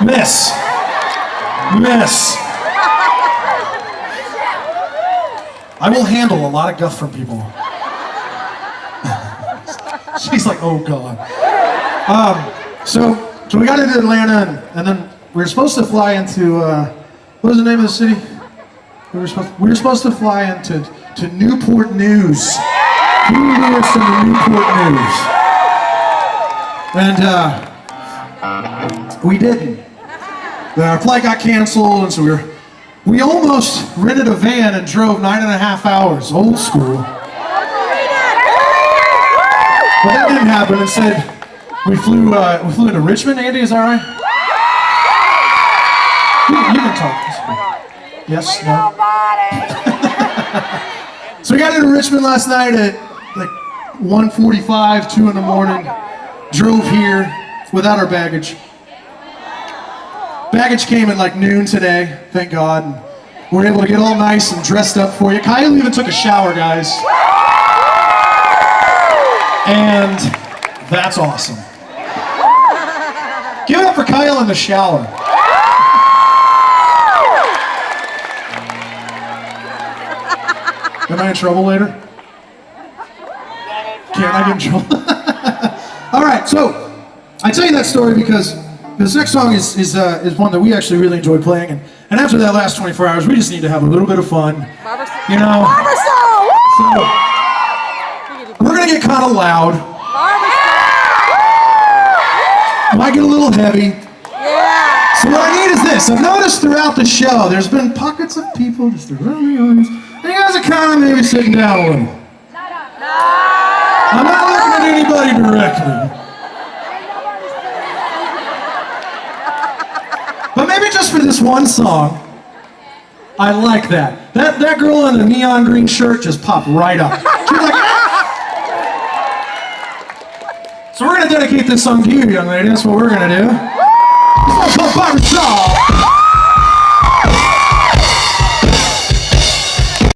Miss. I will handle a lot of guff from people. She's like, oh God. So we got into Atlanta, and then we were supposed to fly into, what was the name of the city? We were supposed to fly into Newport News. Who lives from the Newport News? And we didn't. Our flight got canceled, and so we almost rented a van and drove 9.5 hours, old school. But that didn't happen. Instead, we flew into Richmond. Andy, is that right? You can talk. Yes, no. So we got into Richmond last night at like 1:45, 2 in the morning. Drove here without our baggage. Baggage came at like noon today, thank God. And we were able to get all nice and dressed up for you. Kyle even took a shower, guys. And that's awesome. Give it up for Kyle in the shower. Am I in trouble later? Can't I get in trouble? All right, so I tell you that story because this next song is one that we actually really enjoy playing, and after that last 24 hours, we just need to have a little bit of fun, you know. So we're gonna get kind of loud. Might get a little heavy. So what I need is this. I've noticed throughout the show, there's been pockets of people just around the audience. And you guys are kind of maybe sitting down a little. I'm not looking at anybody directly. But maybe just for this one song, I like that. That girl in the neon green shirt just popped right up. She's like, ah! So we're going to dedicate this song to you, young lady. That's what we're going to do. It's called Barbershop.